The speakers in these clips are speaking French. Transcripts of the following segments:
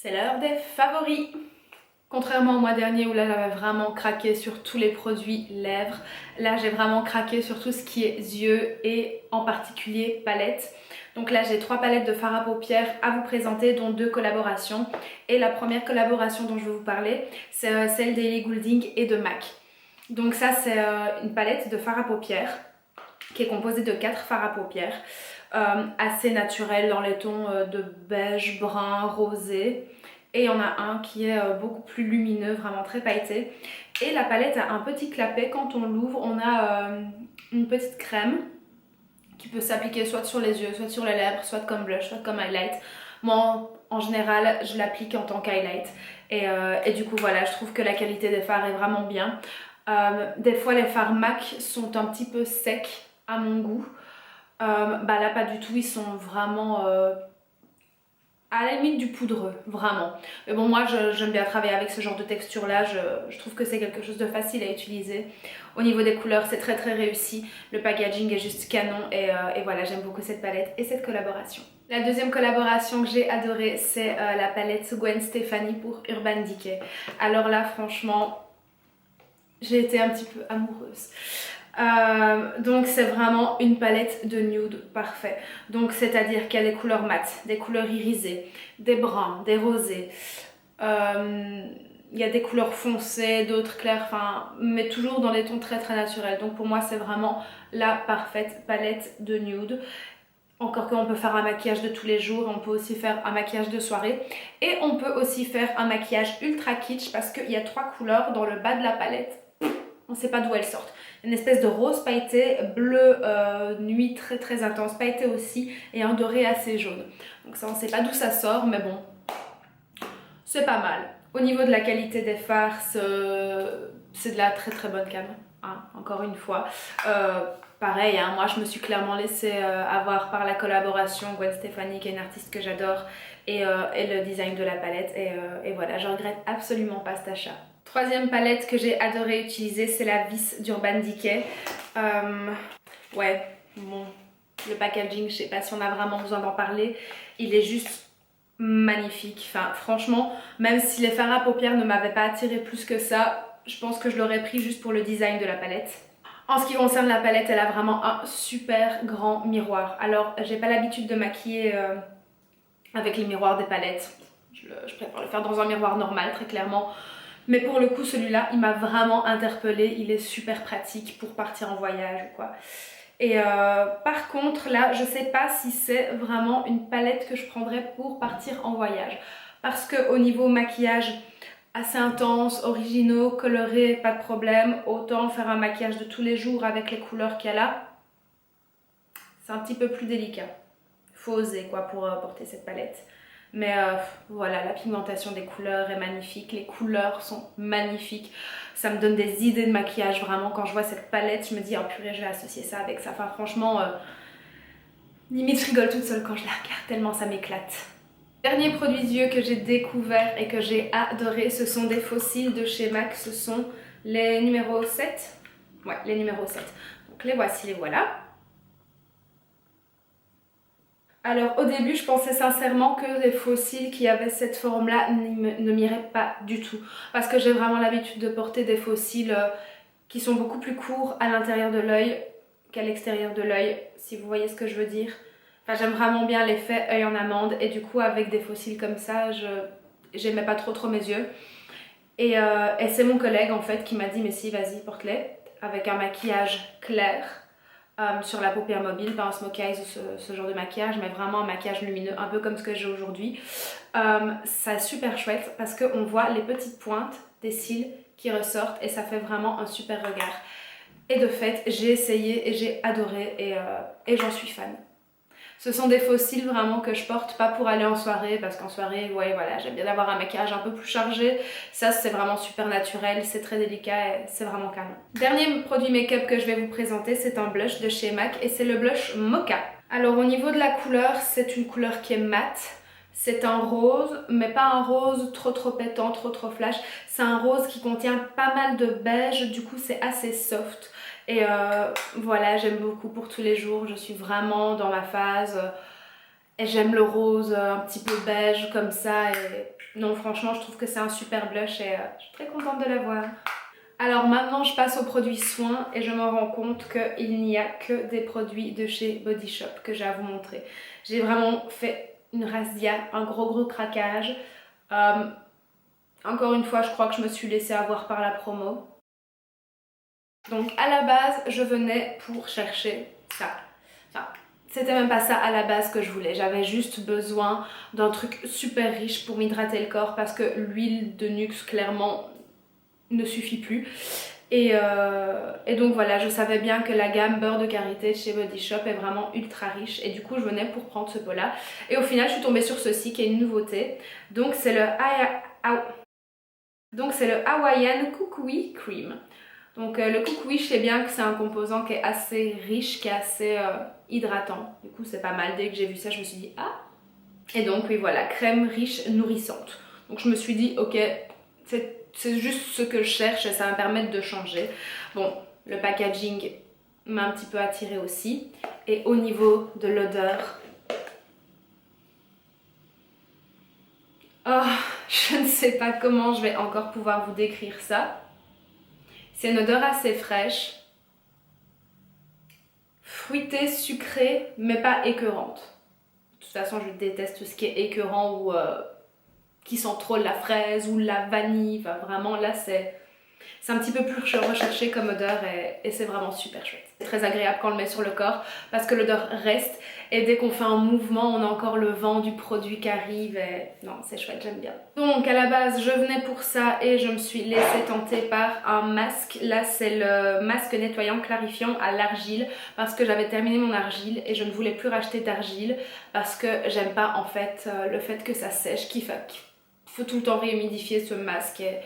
C'est l'heure des favoris. Contrairement au mois dernier où là j'avais vraiment craqué sur tous les produits lèvres, là j'ai vraiment craqué sur tout ce qui est yeux et en particulier palettes. Donc là j'ai 3 palettes de fard à paupières à vous présenter, dont 2 collaborations. Et la première collaboration dont je vais vous parler, c'est celle d'Ellie Goulding et de MAC. Donc ça c'est une palette de fard à paupières qui est composée de 4 fards à paupières assez naturels dans les tons de beige, brun, rosé. Et il y en a un qui est beaucoup plus lumineux, vraiment très pailleté. Et la palette a un petit clapet. Quand on l'ouvre, on a une petite crème qui peut s'appliquer soit sur les yeux, soit sur les lèvres, soit comme blush, soit comme highlight. Moi, en général, je l'applique en tant qu'highlight. Et du coup, voilà, je trouve que la qualité des fards est vraiment bien. Des fois, les fards MAC sont un petit peu secs à mon goût. Bah là, pas du tout. Ils sont vraiment... à la limite du poudreux, vraiment. Mais bon, moi j'aime bien travailler avec ce genre de texture là, je trouve que c'est quelque chose de facile à utiliser. Au niveau des couleurs, c'est très réussi, le packaging est juste canon et voilà, j'aime beaucoup cette palette et cette collaboration. La deuxième collaboration que j'ai adorée, c'est la palette Gwen Stefani pour Urban Decay. Alors là, franchement, j'ai été un petit peu amoureuse. Donc c'est vraiment une palette de nude parfait. Donc c'est-à-dire qu'il y a des couleurs mates, des couleurs irisées, des bruns, des rosés. Il y a des couleurs foncées, d'autres claires, enfin, mais toujours dans des tons très naturels. Donc pour moi c'est vraiment la parfaite palette de nude. Encore qu'on peut faire un maquillage de tous les jours, on peut aussi faire un maquillage de soirée. Et on peut aussi faire un maquillage ultra kitsch parce qu'il y a 3 couleurs dans le bas de la palette. On ne sait pas d'où elles sortent. Une espèce de rose pailleté, bleu nuit très intense, pailleté aussi, et un doré assez jaune. Donc ça, on ne sait pas d'où ça sort, mais bon, c'est pas mal. Au niveau de la qualité des fards, c'est de la très bonne cam, hein, encore une fois. Pareil, hein, moi je me suis clairement laissée avoir par la collaboration Gwen Stefani, qui est une artiste que j'adore, et le design de la palette, et voilà, je regrette absolument pas cet achat. Troisième palette que j'ai adoré utiliser, c'est la vis d'Urban Decay. Ouais, bon, le packaging, je sais pas si on a vraiment besoin d'en parler. Il est juste magnifique. Enfin, franchement, même si les fards à paupières ne m'avaient pas attiré plus que ça, je pense que je l'aurais pris juste pour le design de la palette. En ce qui concerne la palette, elle a vraiment un super grand miroir. Alors, j'ai pas l'habitude de maquiller avec les miroirs des palettes. Je préfère le faire dans un miroir normal, très clairement. Mais pour le coup, celui-là, il m'a vraiment interpellée. Il est super pratique pour partir en voyage ou quoi. Et par contre, là, je sais pas si c'est vraiment une palette que je prendrais pour partir en voyage. Parce qu'au niveau maquillage, assez intense, originaux, colorés, pas de problème. Autant faire un maquillage de tous les jours avec les couleurs qu'il y a là, c'est un petit peu plus délicat. Faut oser quoi pour porter cette palette. Mais voilà, la pigmentation des couleurs est magnifique, les couleurs sont magnifiques. Ça me donne des idées de maquillage vraiment. Quand je vois cette palette, je me dis oh purée, je vais associer ça avec ça. Enfin franchement, limite je rigole toute seule quand je la regarde tellement ça m'éclate. Dernier produit yeux que j'ai découvert et que j'ai adoré, ce sont des faux cils de chez MAC. Ce sont les numéros 7. Ouais, les numéros 7. Donc les voici, les voilà. Alors au début je pensais sincèrement que les faux cils qui avaient cette forme là ne m'iraient pas du tout. Parce que j'ai vraiment l'habitude de porter des faux cils qui sont beaucoup plus courts à l'intérieur de l'œil qu'à l'extérieur de l'œil, si vous voyez ce que je veux dire. Enfin j'aime vraiment bien l'effet œil en amande et du coup avec des faux cils comme ça, j'aimais pas trop mes yeux. Et c'est mon collègue en fait qui m'a dit mais si vas-y porte-les avec un maquillage clair. Sur la paupière mobile, pas un smoky eyes ou ce genre de maquillage, mais vraiment un maquillage lumineux, un peu comme ce que j'ai aujourd'hui. C'est super chouette parce qu'on voit les petites pointes des cils qui ressortent et ça fait vraiment un super regard. Et de fait, j'ai essayé et j'ai adoré et j'en suis fan. Ce sont des faux cils vraiment que je porte pas pour aller en soirée parce qu'en soirée, ouais voilà, j'aime bien avoir un maquillage un peu plus chargé. Ça c'est vraiment super naturel, c'est très délicat et c'est vraiment canon. Dernier produit make-up que je vais vous présenter, c'est un blush de chez MAC et c'est le blush Mocha. Alors au niveau de la couleur, c'est une couleur qui est mate. C'est un rose, mais pas un rose trop pétant, trop flash. C'est un rose qui contient pas mal de beige, du coup c'est assez soft. Et voilà, j'aime beaucoup pour tous les jours, je suis vraiment dans ma phase Et j'aime le rose un petit peu beige comme ça. Et non, franchement, je trouve que c'est un super blush et je suis très contente de l'avoir. Alors maintenant, je passe aux produits soins et je me rends compte qu'il n'y a que des produits de chez Body Shop que j'ai à vous montrer. J'ai vraiment fait une razzia, un gros craquage. Encore une fois, je crois que je me suis laissée avoir par la promo. Donc à la base, je venais pour chercher ça. Enfin, c'était même pas ça à la base que je voulais. J'avais juste besoin d'un truc super riche pour m'hydrater le corps parce que l'huile de Nuxe, clairement, ne suffit plus. Et donc voilà, je savais bien que la gamme beurre de karité chez Body Shop est vraiment ultra riche. Et du coup, je venais pour prendre ce pot-là. Et au final, je suis tombée sur ceci qui est une nouveauté. Donc c'est le Hawaiian Kukui Cream. Donc le kukui, je sais bien que c'est un composant qui est assez riche, qui est assez hydratant. Du coup, c'est pas mal. Dès que j'ai vu ça, je me suis dit ah. Et donc oui, voilà, crème riche, nourrissante. Donc je me suis dit ok, c'est juste ce que je cherche et ça va me permettre de changer. Bon, le packaging m'a un petit peu attirée aussi. Et au niveau de l'odeur, oh, je ne sais pas comment je vais encore pouvoir vous décrire ça. C'est une odeur assez fraîche, fruitée, sucrée, mais pas écœurante. De toute façon, je déteste tout ce qui est écœurant ou qui sent trop la fraise ou la vanille. Enfin, vraiment, là, c'est un petit peu plus recherché comme odeur et c'est vraiment super chouette. C'est très agréable quand on le met sur le corps parce que l'odeur reste et dès qu'on fait un mouvement, on a encore le vent du produit qui arrive et non, c'est chouette, j'aime bien. Donc à la base, je venais pour ça et je me suis laissée tenter par un masque. Là, c'est le masque nettoyant clarifiant à l'argile parce que j'avais terminé mon argile et je ne voulais plus racheter d'argile parce que j'aime pas en fait le fait que ça sèche, qu'il faut tout le temps réhumidifier ce masque. Et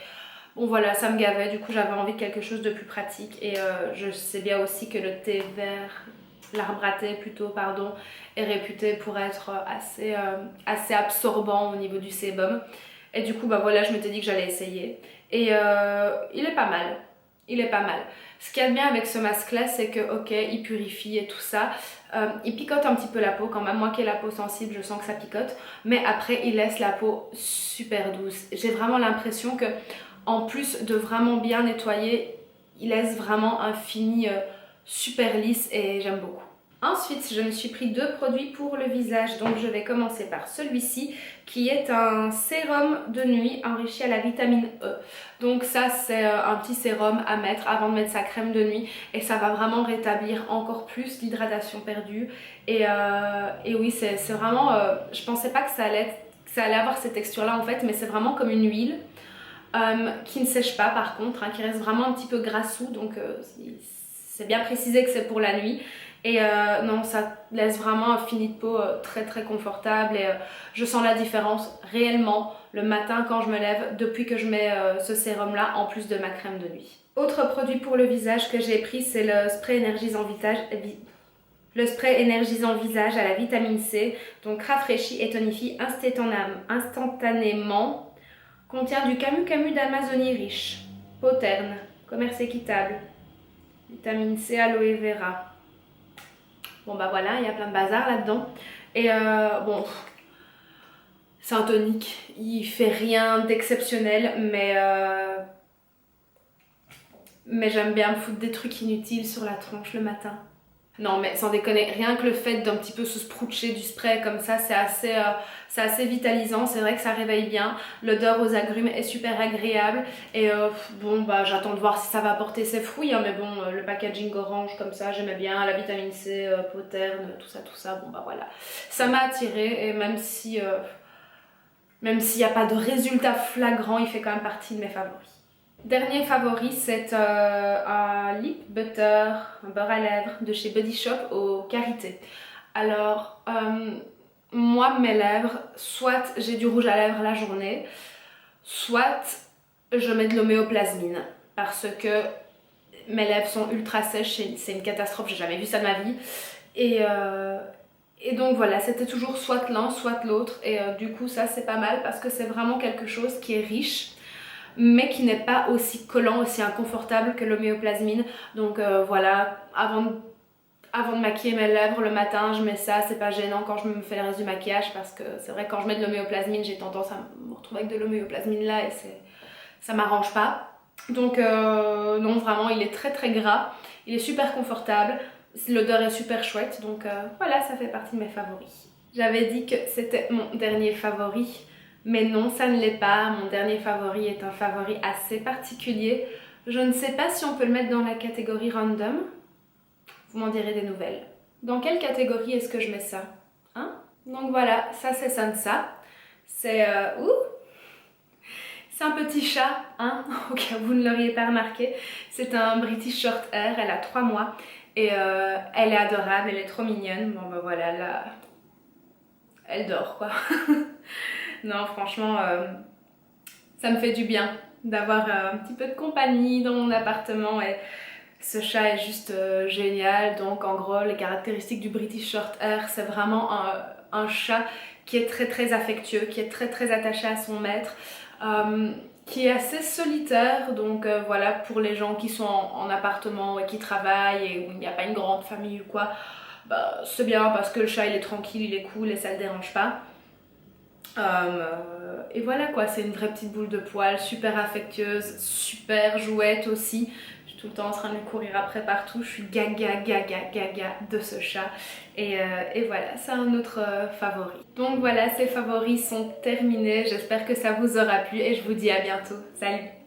bon voilà, ça me gavait, du coup j'avais envie de quelque chose de plus pratique et je sais bien aussi que le thé vert, l'arbre à thé plutôt, pardon, est réputé pour être assez absorbant au niveau du sébum. Et du coup bah voilà, je m'étais dit que j'allais essayer. Et il est pas mal, il est pas mal. Ce qu'il y a de bien avec ce masque là, c'est que ok, il purifie et tout ça. Il picote un petit peu la peau quand même, moi qui ai la peau sensible, je sens que ça picote. Mais après, il laisse la peau super douce. J'ai vraiment l'impression que en plus de vraiment bien nettoyer, il laisse vraiment un fini super lisse et j'aime beaucoup. Ensuite, je me suis pris deux produits pour le visage, donc je vais commencer par celui-ci qui est un sérum de nuit enrichi à la vitamine E. Donc ça, c'est un petit sérum à mettre avant de mettre sa crème de nuit et ça va vraiment rétablir encore plus l'hydratation perdue. Et oui, c'est vraiment, je pensais pas que ça allait avoir cette texture-là en fait, mais c'est vraiment comme une huile. Qui ne sèche pas par contre, hein, qui reste vraiment un petit peu grassou, donc c'est bien précisé que c'est pour la nuit. Et non, ça laisse vraiment un fini de peau très confortable et je sens la différence réellement le matin quand je me lève depuis que je mets ce sérum là en plus de ma crème de nuit. Autre produit pour le visage que j'ai pris, c'est le spray énergisant visage à la vitamine C, donc rafraîchit et tonifie instantanément. Contient du camu d'Amazonie riche, peau terne, commerce équitable, vitamine C, aloe vera. Bon bah voilà, il y a plein de bazar là-dedans. Et bon, c'est un tonique, il fait rien d'exceptionnel, mais j'aime bien me foutre des trucs inutiles sur la tronche le matin. Non mais sans déconner, rien que le fait d'un petit peu se sproucher du spray comme ça, c'est assez vitalisant, c'est vrai que ça réveille bien. L'odeur aux agrumes est super agréable et bon bah j'attends de voir si ça va porter ses fruits, hein, mais bon le packaging orange comme ça j'aimais bien, la vitamine C, peau terne, tout ça, bon bah voilà. Ça m'a attirée et même s'il n'y a pas de résultat flagrant, il fait quand même partie de mes favoris. Dernier favori, c'est un lip butter, un beurre à lèvres de chez Body Shop au karité. Alors, moi, mes lèvres, soit j'ai du rouge à lèvres la journée, soit je mets de l'homéoplasmine parce que mes lèvres sont ultra sèches, c'est une catastrophe, j'ai jamais vu ça de ma vie. Et donc voilà, c'était toujours soit l'un, soit l'autre et du coup ça c'est pas mal parce que c'est vraiment quelque chose qui est riche mais qui n'est pas aussi collant, aussi inconfortable que l'homéoplasmine. Donc voilà, avant avant de maquiller mes lèvres le matin, je mets ça, c'est pas gênant quand je me fais le reste du maquillage parce que c'est vrai que quand je mets de l'homéoplasmine, j'ai tendance à me retrouver avec de l'homéoplasmine là et ça m'arrange pas. Donc non, vraiment, il est très très gras, il est super confortable, l'odeur est super chouette, donc voilà, ça fait partie de mes favoris. J'avais dit que c'était mon dernier favori, mais non, ça ne l'est pas. Mon dernier favori est un favori assez particulier. Je ne sais pas si on peut le mettre dans la catégorie random. Vous m'en direz des nouvelles. Dans quelle catégorie est-ce que je mets ça, hein? Donc voilà, ça c'est Sansa. C'est c'est un petit chat, hein, au cas où vous ne l'auriez pas remarqué. C'est un British Short Hair, elle a 3 mois. Et elle est adorable, elle est trop mignonne. Bon bah voilà, là, elle dort quoi. Non, franchement, ça me fait du bien d'avoir un petit peu de compagnie dans mon appartement. Et ce chat est juste génial. Donc en gros, les caractéristiques du British Short Hair, c'est vraiment un chat qui est très très affectueux, qui est très très attaché à son maître, qui est assez solitaire. Donc voilà, pour les gens qui sont en appartement et qui travaillent et où il n'y a pas une grande famille ou quoi, bah, c'est bien parce que le chat il est tranquille, il est cool et ça le dérange pas. Et voilà quoi, c'est une vraie petite boule de poil, super affectueuse, super jouette aussi. Je suis tout le temps en train de lui courir après partout, je suis gaga gaga gaga de ce chat. Et voilà, c'est un autre favori. Donc voilà, ces favoris sont terminés, j'espère que ça vous aura plu et je vous dis à bientôt. Salut!